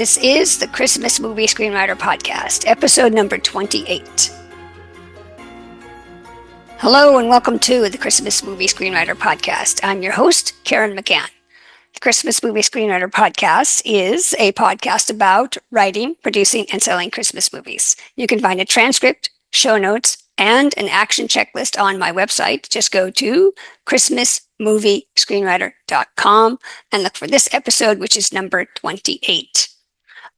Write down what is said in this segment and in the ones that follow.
This is the Christmas Movie Screenwriter Podcast, episode number 28. Hello and welcome to the Christmas Movie Screenwriter Podcast. I'm your host, Karen McCann. The Christmas Movie Screenwriter Podcast is a podcast about writing, producing, and selling Christmas movies. You can find a transcript, show notes, and an action checklist on my website. Just go to christmasmoviescreenwriter.com and look for this episode, which is number 28.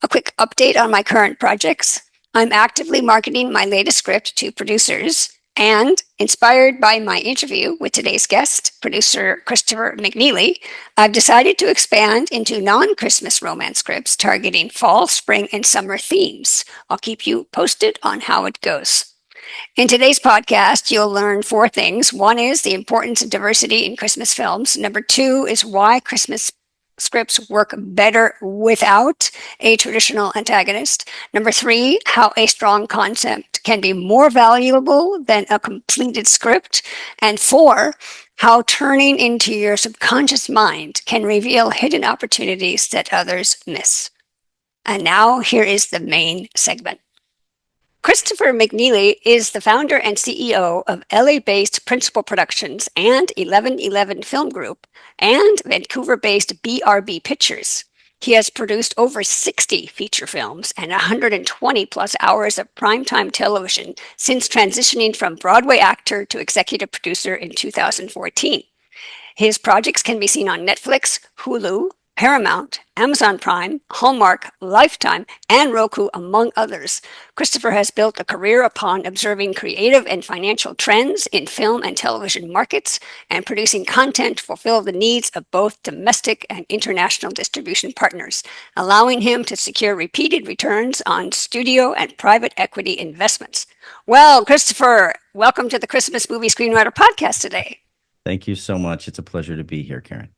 A quick update on my current projects. I'm actively marketing my latest script to producers, and inspired by my interview with today's guest, producer Kristofer McNeeley, I've decided to expand into non-Christmas romance scripts targeting fall, spring, and summer themes. I'll keep you posted on how it goes. In today's podcast, you'll learn 4 things. 1 is the importance of diversity in Christmas films. Number 2 is why Christmas scripts work better without a traditional antagonist. Number 3, how a strong concept can be more valuable than a completed script. And 4, how turning into your subconscious mind can reveal hidden opportunities that others miss. And now here is the main segment. Kristofer McNeeley is the founder and CEO of LA-based Principal Productions and 1111 Film Group and Vancouver-based BRB Pictures. He has produced over 60 feature films and 120 plus hours of primetime television since transitioning from Broadway actor to executive producer in 2014. His projects can be seen on Netflix, Hulu, Paramount, Amazon Prime, Hallmark, Lifetime, and Roku, among others. Kristofer has built a career upon observing creative and financial trends in film and television markets and producing content to fulfill the needs of both domestic and international distribution partners, allowing him to secure repeated returns on studio and private equity investments. Well, Kristofer, welcome to the Christmas Movie Screenwriter Podcast today. Thank you so much. It's a pleasure to be here, Karen.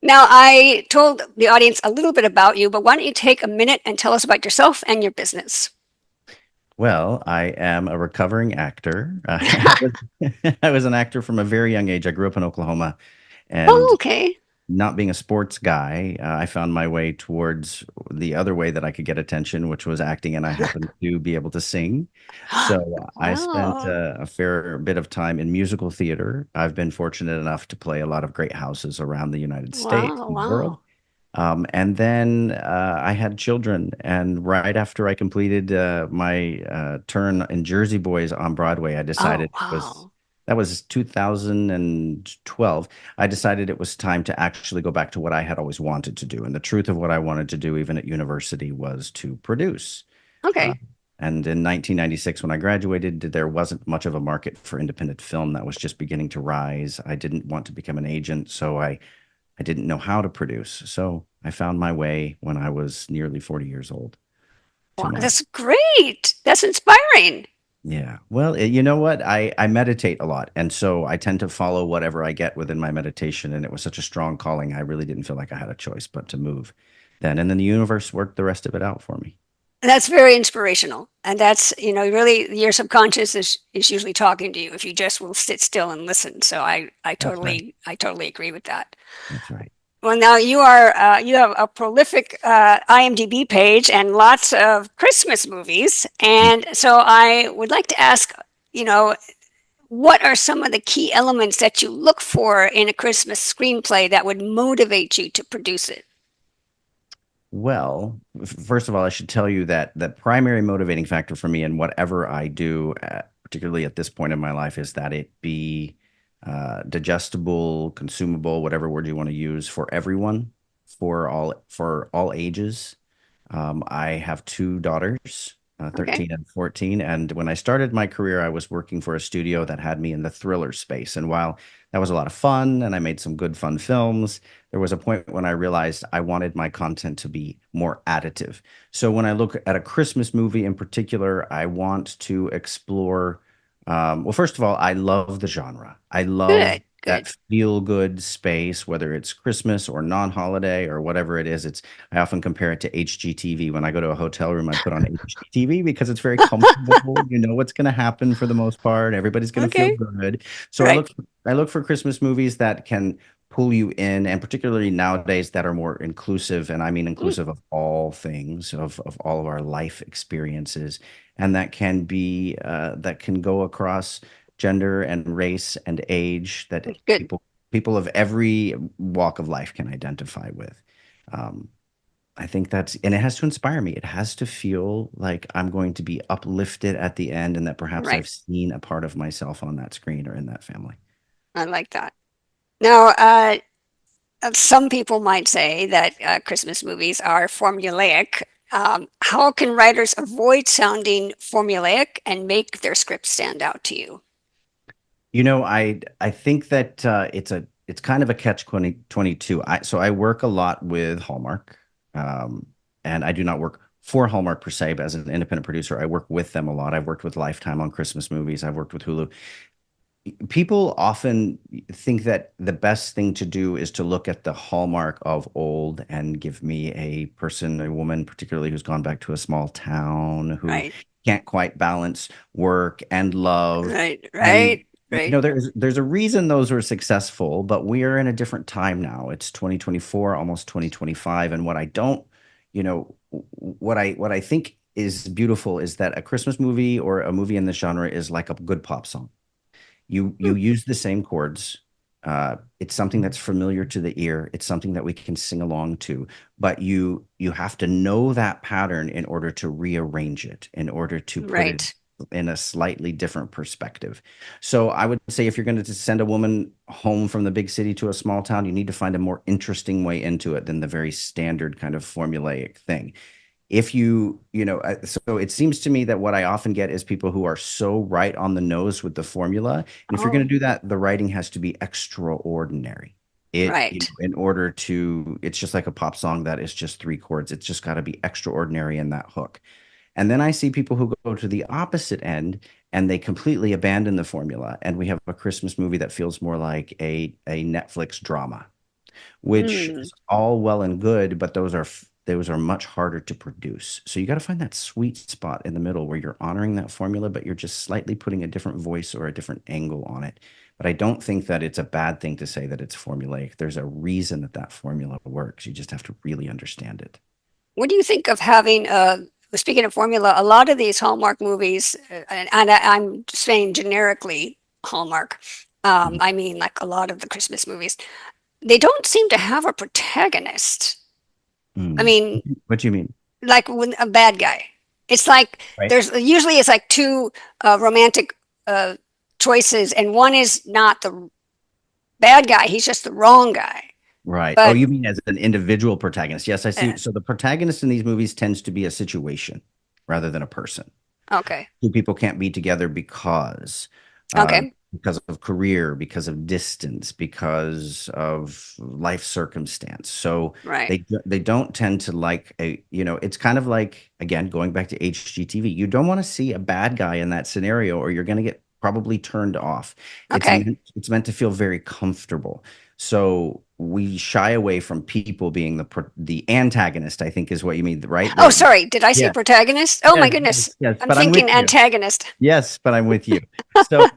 Now, I told the audience a little bit about you, but why don't you take a minute and tell us about yourself and your business? Well, I am a recovering actor. I was an actor from a very young age. I grew up in Oklahoma, and Okay. not being a sports guy, I found my way towards the other way that I could get attention, which was acting, and I happened to be able to sing. So I spent Wow. a fair bit of time in musical theater. I've been fortunate enough to play a lot of great houses around the United States Wow. and the world. Wow. And then I had children, and right after I completed my turn in Jersey Boys on Broadway, I decided Oh, wow. that was 2012. I decided it was time to actually go back to what I had always wanted to do. And the truth of what I wanted to do, even at university, was to produce. Uh, Okay. and in 1996, when I graduated, there wasn't much of a market for independent film that was just beginning to rise. I didn't want to become an agent, so I didn't know how to produce. So I found my way when I was nearly 40 years old to Wow. my That's great. That's inspiring. Yeah. Well, you know what? I meditate a lot. And so I tend to follow whatever I get within my meditation. And it was such a strong calling. I really didn't feel like I had a choice but to move then. And then the universe worked the rest of it out for me. That's very inspirational. And that's, really your subconscious is usually talking to you if you just will sit still and listen. So I That's right. totally agree with that. That's right. Well, now you have a prolific IMDb page and lots of Christmas movies, Mm. and so I would like to ask, you know, what are some of the key elements that you look for in a Christmas screenplay that would motivate you to produce it? Well, first of all, I should tell you that the primary motivating factor for me in whatever I do, particularly at this point in my life, is that it be digestible, consumable, whatever word you want to use, for everyone, for all ages. I have 2 daughters, Okay, 13 and 14. And when I started my career, I was working for a studio that had me in the thriller space. And while that was a lot of fun and I made some good, fun films, there was a point when I realized I wanted my content to be more additive. So when I look at a Christmas movie in particular, I want to explore, well, first of all, I love the genre. I love good, good. that feel good space, whether it's Christmas or non-holiday or whatever it is. I often compare it to HGTV. When I go to a hotel room, I put on HGTV because it's very comfortable. You know what's going to happen for the most part. Everybody's going to feel Okay, good. So right. I look for Christmas movies that can pull you in, and particularly nowadays that are more inclusive, and I mean Mm, inclusive of all things, of all of our life experiences, and that can be that can go across gender and race and age that good. people of every walk of life can identify with. Um, I think that's, and it has to inspire me. It has to feel like I'm going to be uplifted at the end, and that perhaps Right. I've seen a part of myself on that screen or in that family. I like that. Now, some people might say that Christmas movies are formulaic. How can writers avoid sounding formulaic and make their script stand out to you? I think that it's kind of a catch 22. I work a lot with Hallmark, um, and I do not work for Hallmark per se, but as an independent producer, I work with them a lot. I've worked with Lifetime on Christmas movies. I've worked with Hulu. People often think that the best thing to do is to look at the hallmark of old and give me a person, a woman, particularly who's gone back to a small town, who Right, can't quite balance work and love. right, And right, right. there's a reason those were successful, but we are in a different time now. It's 2024, almost 2025, and what I think is beautiful is that a Christmas movie or a movie in this genre is like a good pop song. You Hmm, use the same chords. It's something that's familiar to the ear. It's something that we can sing along to, but you have to know that pattern in order to rearrange it, in order to put it right. in a slightly different perspective. So I would say if you're going to send a woman home from the big city to a small town, you need to find a more interesting way into it than the very standard kind of formulaic thing. If so it seems to me that what I often get is people who are so right on the nose with the formula. And if you're going Oh, to do that, the writing has to be extraordinary. right. In order to, it's just like a pop song that is just three chords. It's just got to be extraordinary in that hook. And then I see people who go to the opposite end and they completely abandon the formula. And we have a Christmas movie that feels more like a Netflix drama, which Hmm. is all well and good, but those are much harder to produce. So you got to find that sweet spot in the middle where you're honoring that formula, but you're just slightly putting a different voice or a different angle on it. But I don't think that it's a bad thing to say that it's formulaic. There's a reason that that formula works. You just have to really understand it. What do you think of having, speaking of formula, a lot of these Hallmark movies, I'm saying generically Hallmark, Mhm. I mean like a lot of the Christmas movies, they don't seem to have a protagonist. I Mm. mean, What do you mean? like when a bad guy. It's like Right. there's usually it's like two romantic uh, choices, and one is not the bad guy; he's just the wrong guy. Right. Oh, But you mean as an individual protagonist? Yes, I uh, see. So the protagonist in these movies tends to be a situation rather than a person. okay, Two people can't be together uh, okay, because of career, because of distance, because of life circumstance. So right, they don't tend to like it's kind of like, again, going back to HGTV. You don't want to see a bad guy in that scenario, or you're going to get probably turned off. okay. It's meant to feel very comfortable. So we shy away from people being the antagonist, I think is what you mean, right? Oh, sorry, did I say Yeah. protagonist? Oh my Yes, goodness, yes, yes, I'm but I'm with thinking you. antagonist. Yes, but I'm with you. So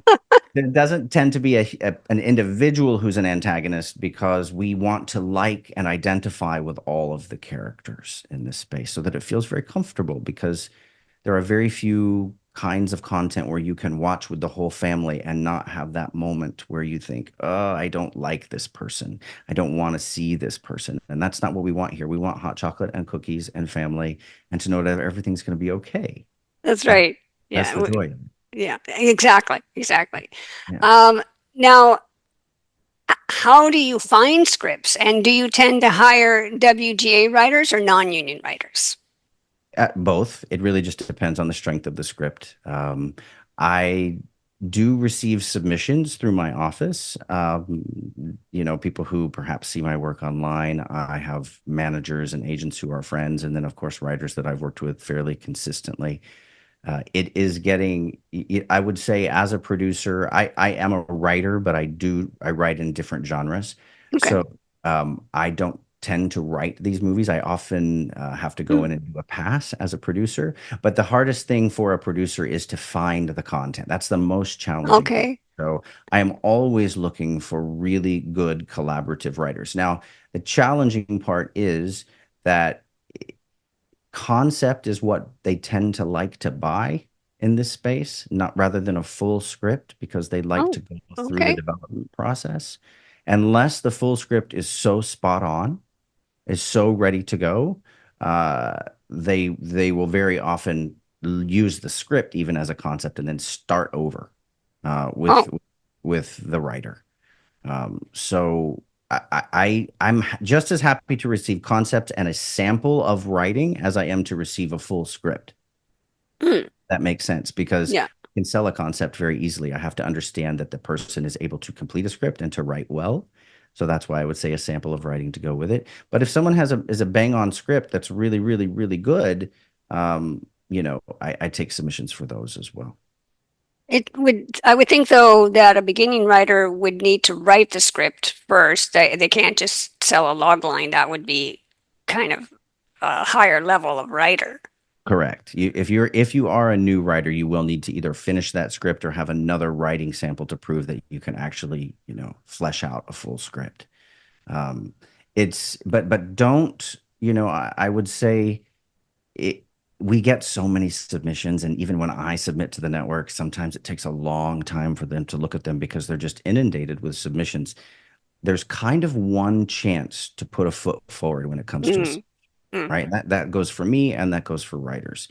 there doesn't tend to be an individual who's an antagonist because we want to like and identify with all of the characters in this space so that it feels very comfortable because there are very few kinds of content where you can watch with the whole family and not have that moment where you think, oh, I don't like this person. I don't want to see this person. And that's not what we want here. We want hot chocolate and cookies and family and to know that everything's going to be okay. That's That, right. that's Yeah, the joy. yeah, exactly, exactly. Yeah. Now, how do you find scripts, and do you tend to hire WGA writers or non-union writers? Both. It really just depends on the strength of the script. I do receive submissions through my office. People who perhaps see my work online. I have managers and agents who are friends, and then, of course, writers that I've worked with fairly consistently. It is getting, I would say, as a producer, I am a writer, but I write in different genres. Okay. So I don't tend to write these movies. I often have to go Hmm. in and do a pass as a producer. But the hardest thing for a producer is to find the content. That's the most challenging thing. Okay. So I am always looking for really good collaborative writers. Now, the challenging part is that concept is what they tend to like to buy in this space, not rather than a full script because they like to Oh, go through the okay. development process. Unless the full script is so spot on, is so ready to go, uh, they will very often use the script even as a concept and then start over Oh, with the writer. So I'm just as happy to receive concept and a sample of writing as I am to receive a full script. hmm. That makes sense because Yeah. I can sell a concept very easily. I have to understand that the person is able to complete a script and to write well. So that's why I would say a sample of writing to go with it. But if someone has a bang on script that's really, really, really good, I take submissions for those as well. I would think though that a beginning writer would need to write the script first. They can't just sell a log line. That would be kind of a higher level of writer. Correct. If you are a new writer, you will need to either finish that script or have another writing sample to prove that you can actually, flesh out a full script. Um, but don't, I would say it, we get so many submissions, and even when I submit to the network, sometimes it takes a long time for them to look at them because they're just inundated with submissions. There's kind of one chance to put a foot forward when it comes to a, Mm, mm, right? That goes for me and that goes for writers.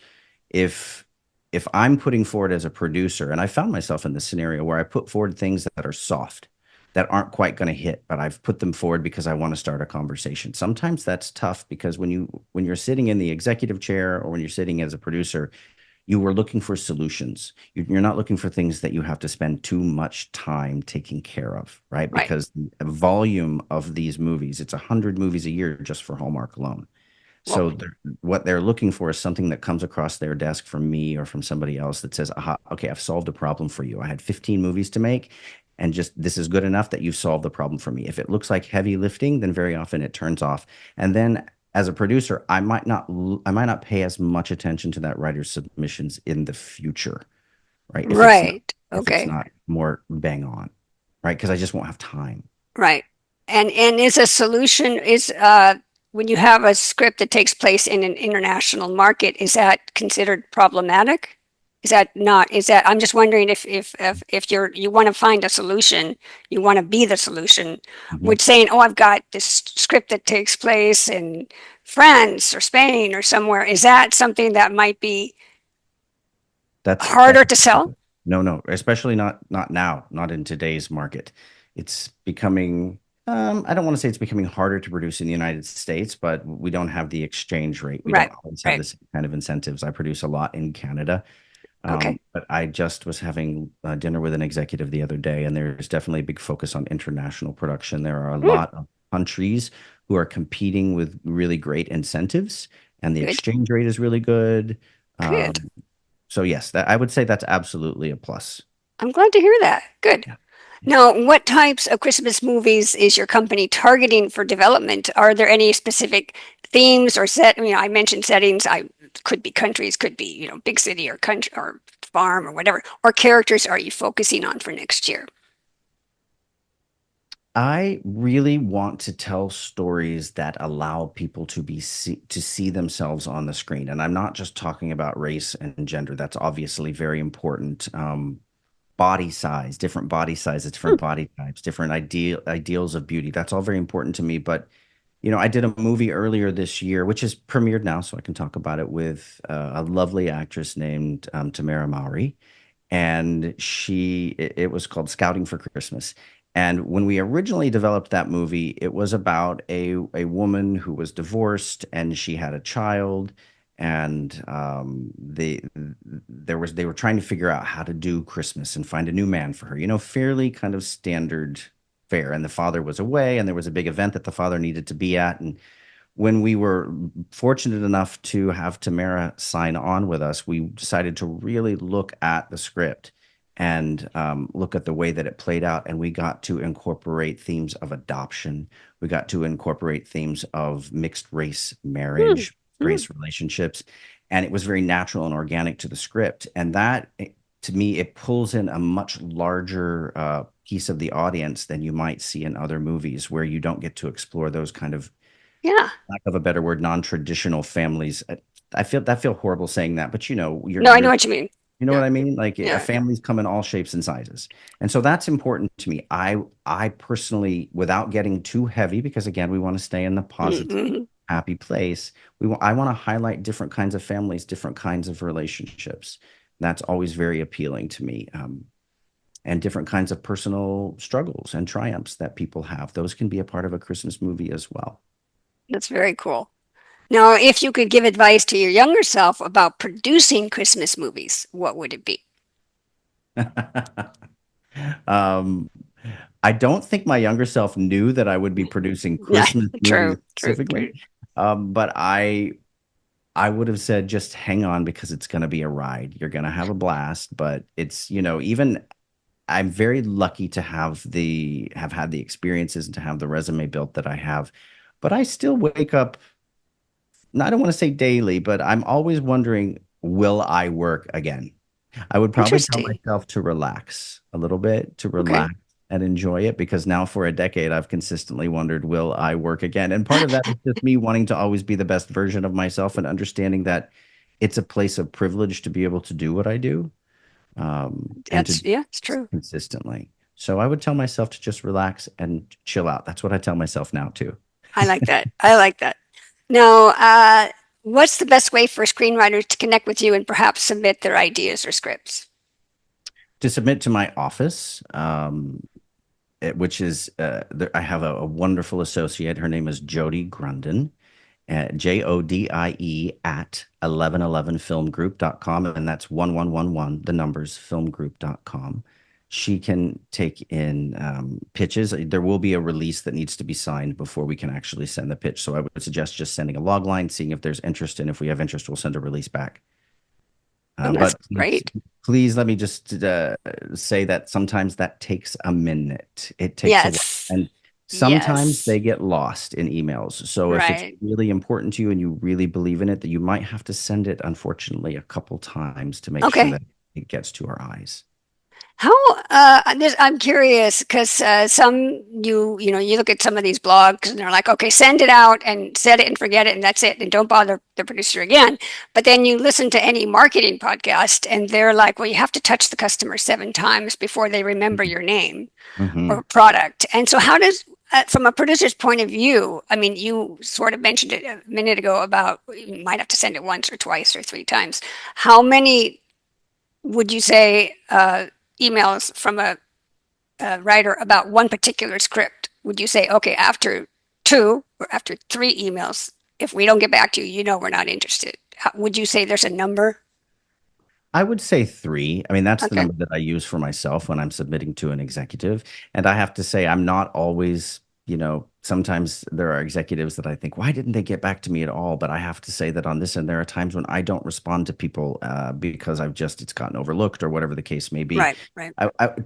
If if I'm putting forward as a producer, and I found myself in this scenario where I put forward things that are soft, that aren't quite going to hit, but I've put them forward because I want to start a conversation. Sometimes that's tough because when you're sitting in the executive chair or when you're sitting as a producer, you were looking for solutions. You're not looking for things that you have to spend too much time taking care of, right? right. Because the volume of these movies, it's 100 movies a year just for Hallmark alone. Well, So what they're looking for is something that comes across their desk from me or from somebody else that says, "Aha, okay, I've solved a problem for you. I had 15 movies to make, and just this is good enough that you've solved the problem for me." If it looks like heavy lifting, then very often it turns off. And then as a producer, I might not pay as much attention to that writer's submissions in the future, right? If it's not right. if it's Okay. not more bang on, right? Because I just won't have time. Right. And is a solution is when you have a script that takes place in an international market, is that considered problematic? Is that not, is that, I'm just wondering if you want to find a solution, you want to be the solution, Mhm. would saying, "Oh, I've got this script that takes place in France or Spain or somewhere," is that something that might be That's harder to sell? no, no, especially not now, not in today's market. It's becoming, I don't want to say it's becoming harder to produce in the United States, but we don't have the exchange rate. We Right. don't always have Right. the same kind of incentives. I produce a lot in Canada. Okay. But I just was having dinner with an executive the other day, and there's definitely a big focus on international production. There are a Hmm, lot of countries who are competing with really great incentives, and the good. exchange rate is really good. Good. Um, so yes, that I would say that's absolutely a plus. I'm glad to hear that. Good. Yeah. Now, what types of Christmas movies is your company targeting for development? Are there any specific themes or set? I mentioned settings. I could be countries, could be, big city or country or farm or whatever. Or characters are you focusing on for next year? I really want to tell stories that allow people to see themselves on the screen, and I'm not just talking about race and gender. That's obviously very important. Body size, different body sizes, Hmm. different body types, different ideals of beauty. That's all very important to me. But I did a movie earlier this year, which is premiered now, so I can talk about it with a lovely actress named Tamara Mowry, and it was called Scouting for Christmas. And when we originally developed that movie, it was about a woman who was divorced and she had a child, and they were trying to figure out how to do Christmas and find a new man for her. Fairly kind of standard fare. And the father was away, and there was a big event that the father needed to be at, and when we were fortunate enough to have Tamara sign on with us, we decided to really look at the script and look at the way that it played out. And we got to incorporate themes of adoption. We got to incorporate themes of mixed race Hmm. marriage, Hmm. race relationships. And it was very natural and organic to the script. And that, to me, it pulls in a much larger piece of the audience than you might see in other movies where you don't get to explore those kind of, Yeah. lack of a better word, non-traditional families. I feel horrible saying that, but No, I know you're what you mean. you know Yeah. what I mean? Like Yeah. families come in all shapes and sizes. And so that's important to me. I personally, without getting too heavy, because again, we want to stay in the positive, Hmm. happy place. I want to highlight different kinds of families, different kinds of relationships. That's always very appealing to me. And different kinds of personal struggles and triumphs that people have. Those can be a part of a Christmas movie as well. That's very cool. Now, if you could give advice to your younger self about producing Christmas movies, what would it be? Um, I don't think my younger self knew that I would be producing Yeah, Christmas movies true, true, specifically. true. But I would have said just hang on because it's going to be a ride. You're going to have a blast, but even I'm very lucky to have had the experiences and to have the resume built that I have. But I still wake up, I don't want to say daily, but I'm always wondering, will I work again? I would probably tell Interesting. myself to relax a little bit, to Okay. relax and enjoy it because now for a decade I've consistently wondered, will I work again? And part of that is just me wanting to always be the best version of myself and understanding that it's a place of privilege to be able to do what I do, and to do Yeah, it's it true. consistently. So I would tell myself to just relax and chill out. That's what I tell myself now too. I like that. I like that. Now, what's the best way for screenwriters to connect with you and perhaps submit their ideas or scripts? To submit to my office, which is I have a wonderful associate. Her name is Jody Grunden, Jodie at 1111filmgroup.com. And that's 1111, the numbers, filmgroup.com. She can take in pitches. There will be a release that needs to be signed before we can actually send the pitch. So I would suggest just sending a log line, seeing if there's interest. And if we have interest, we'll send a release back. Oh, that's But great. please let me just say that sometimes that takes a minute. It takes a while. Yes. And sometimes Yes. they get lost in emails. So if it's Right. really important to you and you really believe in it, that you might have to send it, unfortunately, a couple times to make sure Okay. that it gets to our eyes. How I'm curious because you look at some of these blogs and they're like, okay, send it out and set it and forget it and that's it and don't bother the producer again. But then you listen to any marketing podcast and they're like, well, you have to touch the customer 7 times before they remember your name Hmm. or product. And so, how does from a producer's point of view, I mean, you sort of mentioned it a minute ago about you might have to send it once or twice or 3 times. How many would you say emails from a writer about one particular script? Would you say, okay, after 2 or after 3 emails, if we don't get back to you, we're not interested? Would you say there's a number? I would say three. I mean, that's the Okay, number that I use for myself when I'm submitting to an executive. And I have to say, I'm not always, sometimes there are executives that I think, why didn't they get back to me at all? But I have to say that on this end, there are times when I don't respond to people because it's gotten overlooked or whatever the case may be. right, right,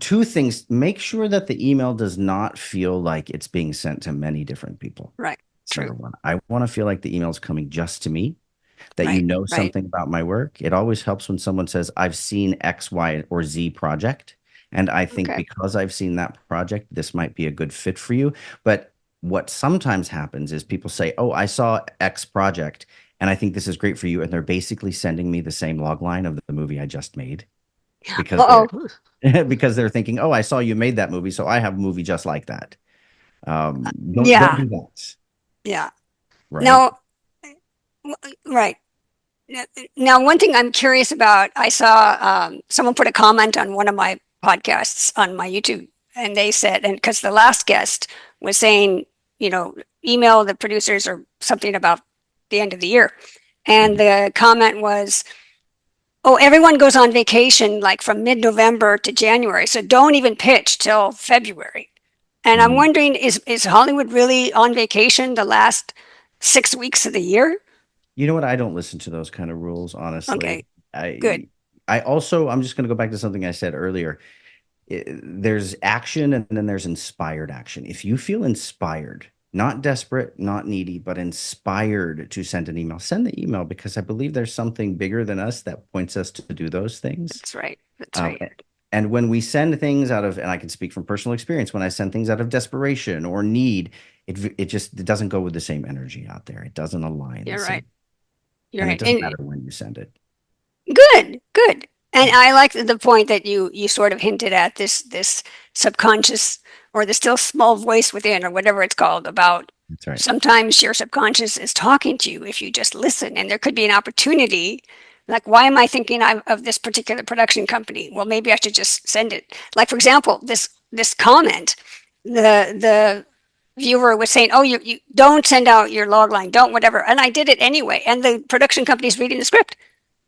Two things: make sure that the email does not feel like it's being sent to many different people. right. That's True. number one. I want to feel like the email is coming just to me, that you Right, know right. something about my work. It always helps when someone says, I've seen X, Y, or Z project. And I think Okay. because I've seen that project, this might be a good fit for you. But what sometimes happens is people say, oh, I saw X project and I think this is great for you. And they're basically sending me the same log line of the movie I just made because they're Uh-oh. because they're thinking, oh, I saw you made that movie, so I have a movie just like that. Don't Yeah, do that, yeah. right? Now, right. Now, one thing I'm curious about, I saw someone put a comment on one of my podcasts on my YouTube, and they said, and because the last guest was saying, you know, email the producers or something about the end of the year. And Mhm. the comment was, oh, everyone goes on vacation like from mid-November to January, so don't even pitch till February. And I'm Mm. wondering, is Hollywood really on vacation the last 6 weeks of the year? You know what? I don't listen to those kind of rules, honestly. Okay, good. I I'm just going to go back to something I said earlier. There's action and then there's inspired action. If you feel inspired, not desperate, not needy, but inspired to send the email because I believe there's something bigger than us that points us to do those things. That's right. That's Um, right. and when we send things out of, and I can speak from personal experience, when I send things out of desperation or need, it doesn't go with the same energy out there. It doesn't align the You're right. same, You're and it right. doesn't And matter when you send it. good, good. And I like the point that you sort of hinted at this subconscious or the still small voice within or whatever it's called about That's right. sometimes your subconscious is talking to you if you just listen and there could be an opportunity like why am I thinking of this particular production company? Well, maybe I should just send it. Like for example, this comment, the viewer was saying, "Oh, you don't send out your log line, don't whatever," and I did it anyway. And the production company's reading the script.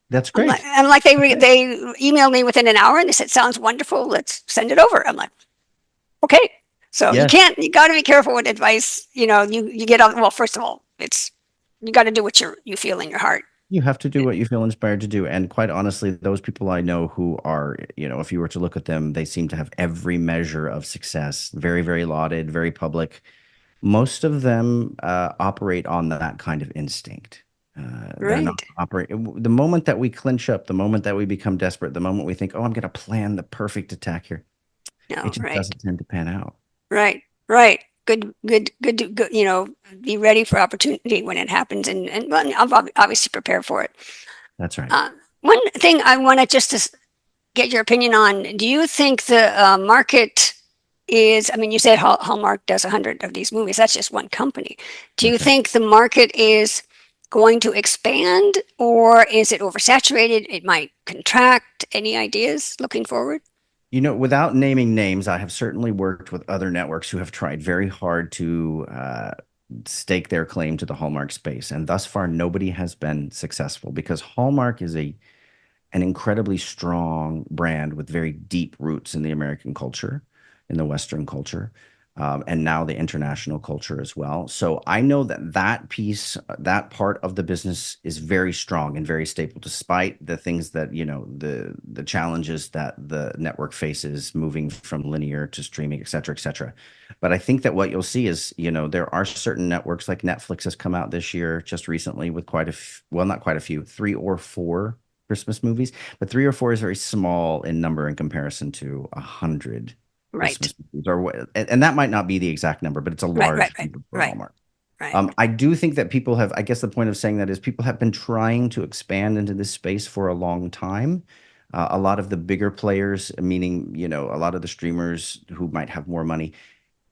That's I'm like, great. they emailed me within an hour and they said, sounds wonderful. Let's send it over. I'm like, okay. So Yes, you got to be careful with advice. You get on, well, first of all, you got to do what you feel in your heart. you have to do what you feel inspired to do. And quite honestly, those people I know who are, if you were to look at them, they seem to have every measure of success, very, very lauded, very public. Most of them operate on that kind of instinct. They're not Right. operating. The moment that we clinch up, the moment that we become desperate, the moment we think, oh, I'm going to plan the perfect attack here, it No, just right. doesn't tend to pan out. Right. Right. Good, good, good, good. Be ready for opportunity when it happens and well, obviously prepare for it. That's right. Uh, One thing I want to just to get your opinion on. Do you think the market is, I mean, you said Hallmark does 100 of these movies. That's just one company. Do you That's right. think the market is going to expand or is it oversaturated? It might contract. Any ideas looking forward? Without naming names, I have certainly worked with other networks who have tried very hard to stake their claim to the Hallmark space. And thus far, nobody has been successful because Hallmark is an incredibly strong brand with very deep roots in the American culture, in the Western culture, and now the international culture as well. So I know that piece, that part of the business is very strong and very stable, despite the things that, the challenges that the network faces moving from linear to streaming, et cetera, et cetera. But I think that what you'll see is, there are certain networks like Netflix has come out this year just recently with well, not quite a few, 3 or 4 Christmas movies, but 3 or 4 is very small in number in comparison to 100 Right. Christmas movies, or what, and that might not be the exact number, but it's a Right. Right. large Right. number for Right. Hallmark. Right. I do think that people have, I guess the point of saying that is people have been trying to expand into this space for a long time. A lot of the bigger players, meaning, a lot of the streamers who might have more money,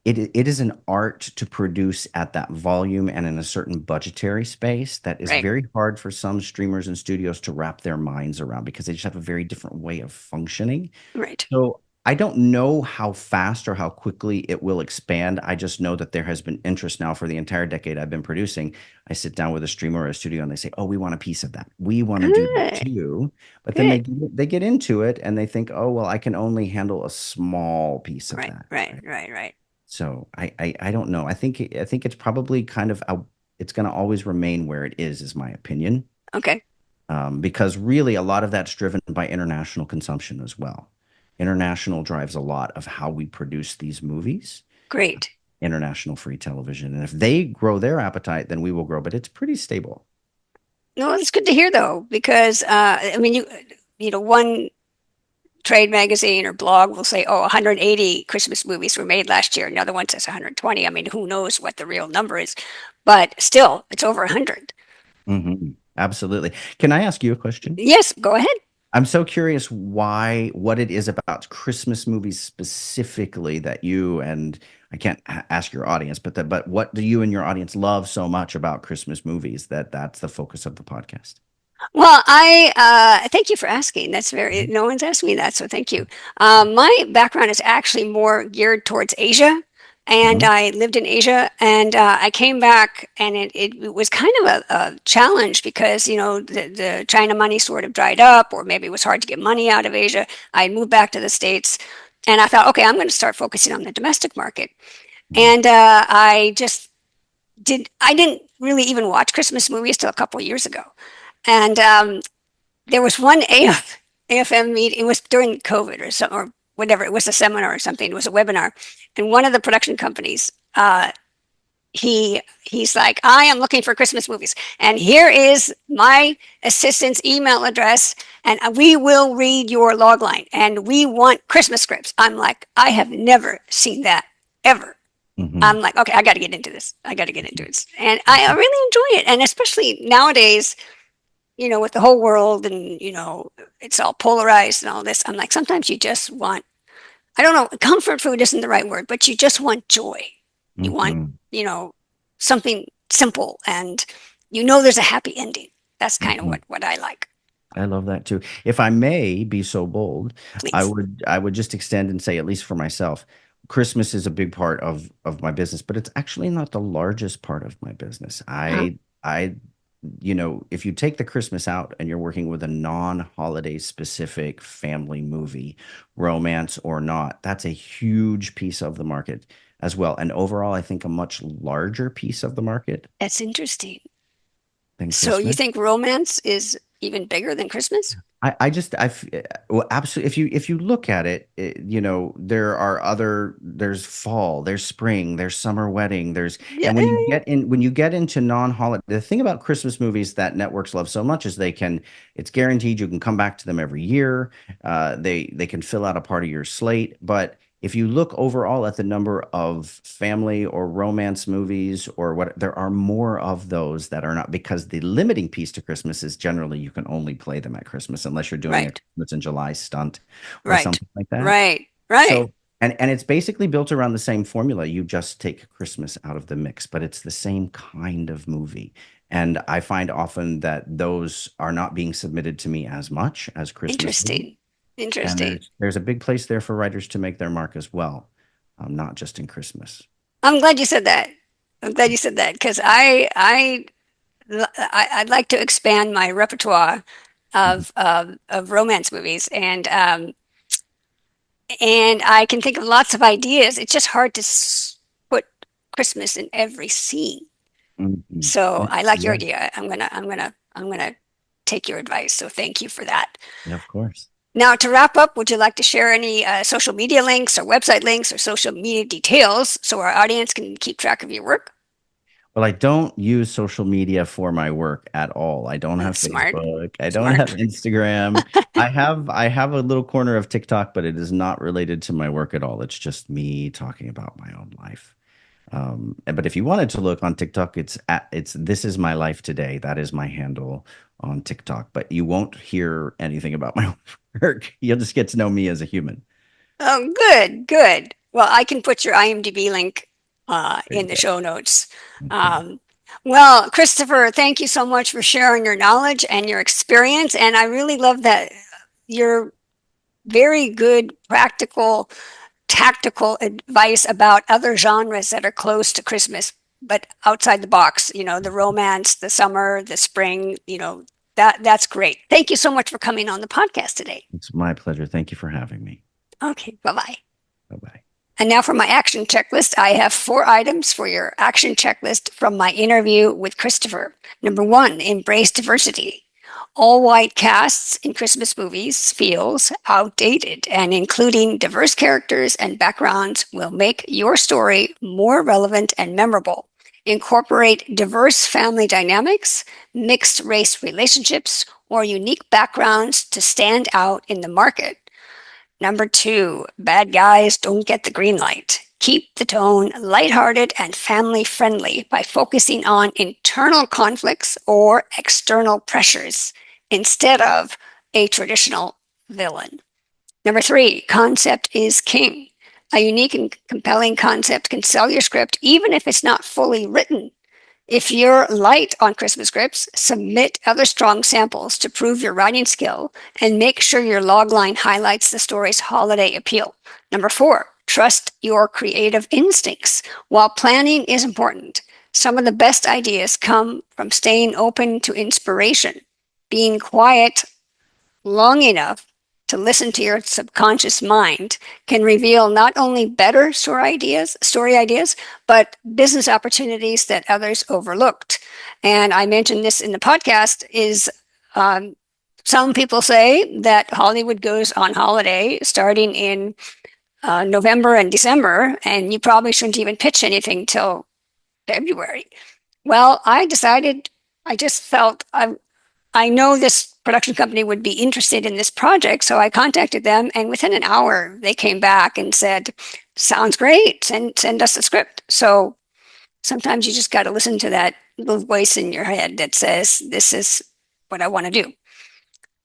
it is an art to produce at that volume and in a certain budgetary space that is Right. very hard for some streamers and studios to wrap their minds around because they just have a very different way of functioning. Right. So I don't know how fast or how quickly it will expand. I just know that there has been interest now for the entire decade I've been producing. I sit down with a streamer or a studio and they say, "Oh, we want a piece of that. We want to do that Good. too." But then Good. they get into it and they think, "Oh, well, I can only handle a small piece of Right. that." Right. Right? Right. Right. So I don't know. I think it's probably kind of it's going to always remain where it is my opinion. Okay. Because really a lot of that's driven by international consumption as well. International drives a lot of how we produce these movies, Great. international free television. And if they grow their appetite, then we will grow. But it's pretty stable. No, it's good to hear though, because I mean, one trade magazine or blog will say, oh, 180 Christmas movies were made last year. Another one says 120. I mean, who knows what the real number is? But still, it's over 100. Absolutely. Can I ask you a question? Yes, go ahead. I'm so curious what it is about Christmas movies specifically that you and I can't ask your audience, but what do you and your audience love so much about Christmas movies that that's the focus of the podcast? Well, I thank you for asking. That's very, Mhm. no one's asked me that, so thank you. My background is actually more geared towards Asia, and Mhm. I lived in Asia, and I came back, and it was kind of a challenge because, the China money sort of dried up, or maybe it was hard to get money out of Asia. I moved back to the States, and I thought, okay, I'm going to start focusing on the domestic market. Mhm. And I didn't really even watch Christmas movies till a couple of years ago. And there was one AF. AFM meeting. It was during COVID or something, or whatever. It was a seminar or something. It was a webinar, and one of the production companies, he's like, I am looking for Christmas movies, and here is my assistant's email address, and we will read your log line, and we want Christmas scripts. I'm like, I have never seen that ever. Hmm. I'm like, okay, I got to get into this. I got to get into it, and I really enjoy it, and especially nowadays, with the whole world, and it's all polarized and all this. I'm like, sometimes you just want, I don't know, comfort food isn't the right word, but you just want joy. You want, Hmm. you know, something simple, and there's a happy ending. That's kind of Hmm. what I like. I love that too. If I may be so bold, I Please. would I would just extend and say, at least for myself, Christmas is a big part of my business, but it's actually not the largest part of my business. Uh, If you take the Christmas out and you're working with a non-holiday specific family movie, romance or not, that's a huge piece of the market as well. And overall, I think a much larger piece of the market that's interesting. than So you Christmas. think romance is even bigger than Christmas? Well, absolutely. If you look at it, there's fall, there's spring, there's summer wedding, Yeah. and when you get into non-holiday, the thing about Christmas movies that networks love so much is it's guaranteed you can come back to them every year. They can fill out a part of your slate, but if you look overall at the number of family or romance movies or what, there are more of those that are not, because the limiting piece to Christmas is generally you can only play them at Christmas unless you're doing a Right. Christmas in July stunt or Right. something like that. Right. Right. So, and it's basically built around the same formula. You just take Christmas out of the mix, but it's the same kind of movie. And I find often that those are not being submitted to me as much as Christmas movies. Interesting. And Interesting. there's a big place there for writers to make their mark as well, not just in Christmas. I'm glad you said that. I'm glad you said that because I'd like to expand my repertoire Mhm. of romance movies, and I can think of lots of ideas. It's just hard to put Christmas in every scene. Mhm. So I like your Yeah, idea. I'm gonna take your advice. So thank you for that. yeah, of course. Now, to wrap up, would you like to share any social media links or website links or social media details so our audience can keep track of your work? Well, I don't use social media for my work at all. I don't have Smart, Facebook. I don't have smart. Instagram. I have a little corner of TikTok, but it is not related to my work at all. It's just me talking about my own life. But if you wanted to look on TikTok, it's this is my life today. That is my handle on TikTok. But you won't hear anything about my work. You'll just get to know me as a human. Oh, good, good. Well, I can put your IMDb link There you in the go. show notes. Okay. Um, well, Christopher, thank you so much for sharing your knowledge and your experience. And I really love that your very good, practical, tactical advice about other genres that are close to Christmas, but outside the box. The romance, the summer, the spring. That's great. Thank you so much for coming on the podcast today. It's my pleasure. Thank you for having me. Okay, bye bye. Bye bye. And now for my action checklist, I have 4 items for your action checklist from my interview with Christopher. Number 1, embrace diversity. All white casts in Christmas movies feels outdated, and including diverse characters and backgrounds will make your story more relevant and memorable. Incorporate diverse family dynamics, mixed race relationships, or unique backgrounds to stand out in the market. Number 2, bad guys don't get the green light. Keep the tone lighthearted and family friendly by focusing on internal conflicts or external pressures instead of a traditional villain. Number 3, concept is king. A unique and compelling concept can sell your script even if it's not fully written. If you're light on Christmas scripts, submit other strong samples to prove your writing skill and make sure your logline highlights the story's holiday appeal. Number 4, trust your creative instincts. While planning is important, some of the best ideas come from staying open to inspiration, being quiet long enough to listen to your subconscious mind can reveal not only better story ideas, but business opportunities that others overlooked. And I mentioned this in the podcast is um, Some people say that Hollywood goes on holiday starting in November and December, and you probably shouldn't even pitch anything till February. Well, I decided, I just felt I know this production company would be interested in this project, so I contacted them, and within an hour, they came back and said, "Sounds great, send us the script." So sometimes you just got to listen to that little voice in your head that says, "This is what I want to do."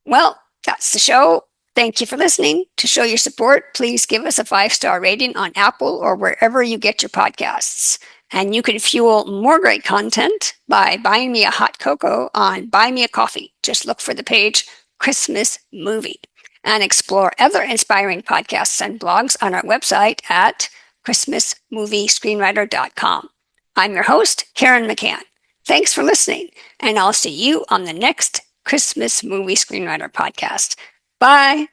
Well, that's the show. Thank you for listening. To show your support, please give us a 5-star rating on Apple or wherever you get your podcasts. And you can fuel more great content by buying me a hot cocoa on Buy Me a Coffee. Just look for the page Christmas Movie and explore other inspiring podcasts and blogs on our website at christmasmoviescreenwriter.com. I'm your host, Karen McCann. Thanks for listening, and I'll see you on the next Christmas Movie Screenwriter podcast. Bye.